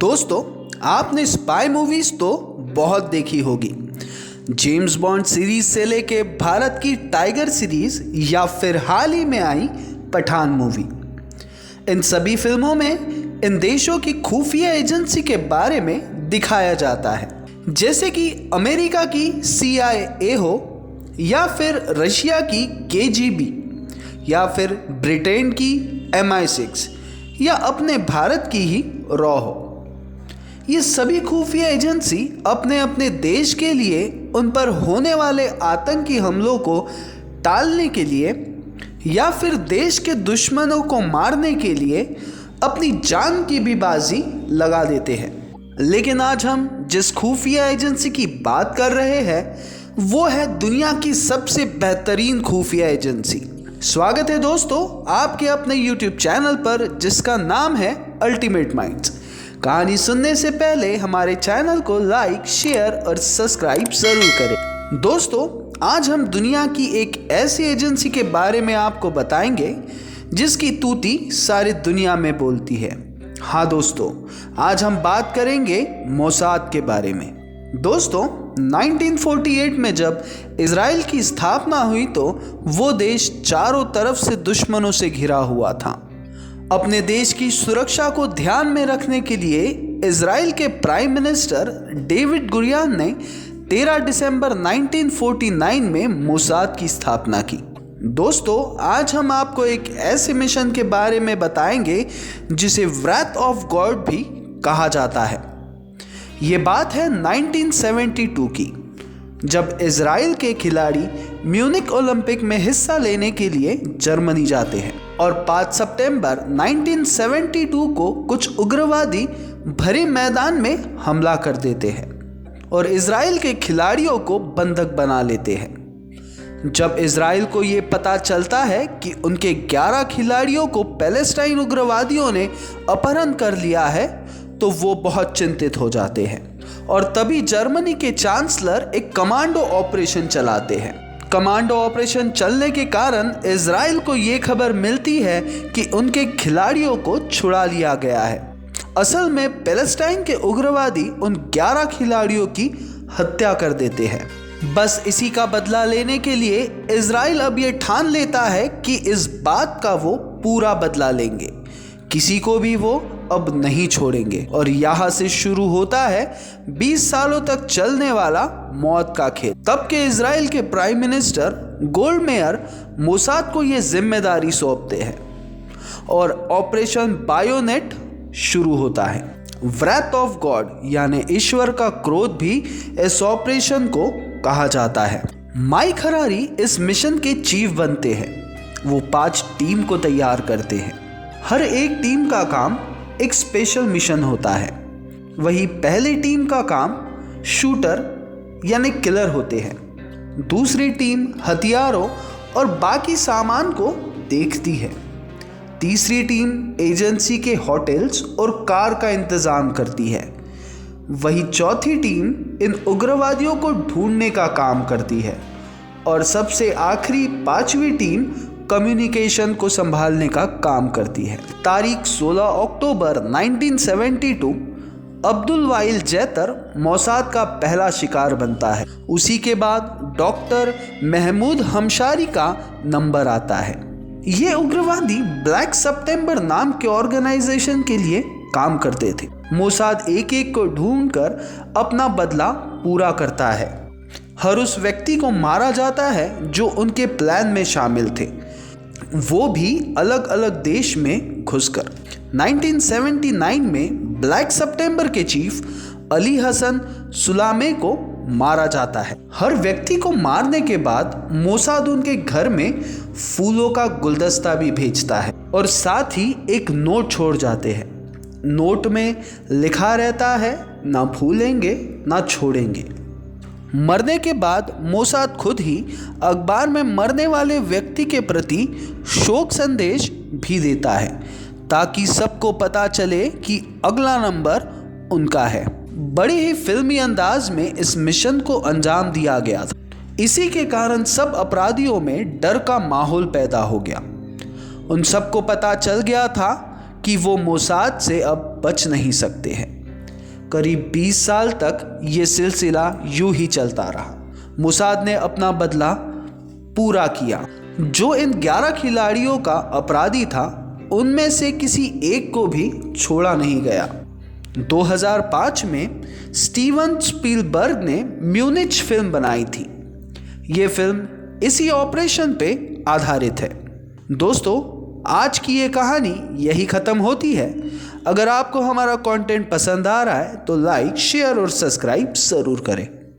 दोस्तों, आपने spy movies तो बहुत देखी होगी। जेम्स बॉन्ड सीरीज से लेके भारत की टाइगर सीरीज या फिर हाल ही में आई पठान मूवी, इन सभी फिल्मों में इन देशों की खुफिया एजेंसी के बारे में दिखाया जाता है, जैसे कि अमेरिका की CIA हो या फिर रशिया की KGB या फिर ब्रिटेन की MI6 या अपने भारत की ही रॉ हो। ये सभी खुफिया एजेंसी अपने अपने देश के लिए उन पर होने वाले आतंकी हमलों को टालने के लिए या फिर देश के दुश्मनों को मारने के लिए अपनी जान की भी बाजी लगा देते हैं। लेकिन आज हम जिस खुफिया एजेंसी की बात कर रहे हैं वो है दुनिया की सबसे बेहतरीन खुफिया एजेंसी। स्वागत है दोस्तों आपके अपने YouTube चैनल पर जिसका नाम है अल्टीमेट माइंड्स। कहानी सुनने से पहले हमारे चैनल को लाइक, शेयर और सब्सक्राइब जरूर करें। दोस्तों, आज हम दुनिया की एक ऐसी एजेंसी के बारे में आपको बताएंगे जिसकी तूती सारी दुनिया में बोलती है। हाँ दोस्तों, आज हम बात करेंगे मोसाद के बारे में। दोस्तों, 1948 में जब इजराइल की स्थापना हुई तो वो देश चारों तरफ से दुश्मनों से घिरा हुआ था। अपने देश की सुरक्षा को ध्यान में रखने के लिए इजराइल के प्राइम मिनिस्टर डेविड गुरियन ने 13 दिसंबर 1949 में मोसाद की स्थापना की। दोस्तों, आज हम आपको एक ऐसे मिशन के बारे में बताएंगे जिसे व्रैथ ऑफ गॉड भी कहा जाता है। ये बात है 1972 की, जब इजराइल के खिलाड़ी म्यूनिक ओलंपिक में हिस्सा लेने के लिए जर्मनी जाते हैं और 5 सितंबर 1972 को कुछ उग्रवादी भरे मैदान में हमला कर देते हैं और इजराइल के खिलाड़ियों को बंधक बना लेते हैं। जब इजराइल को ये पता चलता है कि उनके 11 खिलाड़ियों को पैलेस्टाइन उग्रवादियों ने अपहरण कर लिया है तो वो बहुत चिंतित हो जाते हैं और तभी जर्मनी के चांसलर एक कमांडो ऑपरेशन चलाते हैं। कमांडो ऑपरेशन चलने के कारण इजराइल को ये खबर मिलती है कि उनके खिलाड़ियों को छुड़ा लिया गया है। असल में पैलेस्टाइन के उग्रवादी उन 11 खिलाड़ियों की हत्या कर देते हैं। बस इसी का बदला लेने के लिए इजराइल अब ये ठान लेता है कि इस बात का वो पूरा बदला लेंगे, किसी को भी वो अब नहीं छोड़ेंगे। और यहाँ से शुरू होता है 20 सालों तक चलने वाला मौत का खेल। तब के इजराइल के प्राइम मिनिस्टर गोल्डमेयर मोसाद को ये जिम्मेदारी सौंपते हैं और ऑपरेशन बायोनेट शुरू होता है। व्रैथ ऑफ गॉड यानी ईश्वर का क्रोध भी इस ऑपरेशन को कहा जाता है। माइक हरारी इस मिशन के चीफ बनते हैं। वो 5 टीम को तैयार करते हैं। हर एक टीम का काम एक स्पेशल मिशन होता है। वही पहली टीम का काम शूटर यानी किलर होते हैं। दूसरी टीम हथियारों और बाकी सामान को देखती है। तीसरी टीम एजेंसी के होटल्स और कार का इंतज़ाम करती है। वही चौथी टीम इन उग्रवादियों को ढूंढने का काम करती है और सबसे आखिरी 5वीं टीम कम्युनिकेशन को संभालने का काम करती है। तारीख 16 अक्टूबर 1972 अब्दुल वाइल जैतर मोसाद का पहला शिकार बनता है। उसी के बाद डॉक्टर महमूद हमशारी का नंबर आता है। ये उग्रवादी ब्लैक सितंबर नाम के ऑर्गेनाइजेशन के लिए काम करते थे। मोसाद एक एक को ढूंढकर अपना बदला पूरा करता है। हर उस व्यक्ति को मारा जाता है जो उनके प्लान में शामिल थे, वो भी अलग अलग देश में घुसकर। 1979 में ब्लैक सितंबर के चीफ अली हसन सुलामे को मारा जाता है। हर व्यक्ति को मारने के बाद मोसाद उनके घर में फूलों का गुलदस्ता भी भेजता है और साथ ही एक नोट छोड़ जाते हैं। नोट में लिखा रहता है, ना भूलेंगे ना छोड़ेंगे। मरने के बाद मोसाद खुद ही अखबार में मरने वाले व्यक्ति के प्रति शोक संदेश भी देता है ताकि सबको पता चले कि अगला नंबर उनका है। बड़े ही फिल्मी अंदाज में इस मिशन को अंजाम दिया गया था। इसी के कारण सब अपराधियों में डर का माहौल पैदा हो गया। उन सबको पता चल गया था कि वो मोसाद से अब बच नहीं सकते हैं। करीब 20 साल तक ये सिलसिला यूं ही चलता रहा। मोसाद ने अपना बदला पूरा किया। जो इन 11 खिलाड़ियों का अपराधी था, उनमें से किसी एक को भी छोड़ा नहीं गया। 2005 में स्टीवन स्पीलबर्ग ने म्यूनिच फिल्म बनाई थी। ये फिल्म इसी ऑपरेशन पे आधारित है। दोस्तों, आज की ये कहानी यही ख़त्म होती है। अगर आपको हमारा कंटेंट पसंद आ रहा है तो लाइक, शेयर और सब्सक्राइब ज़रूर करें।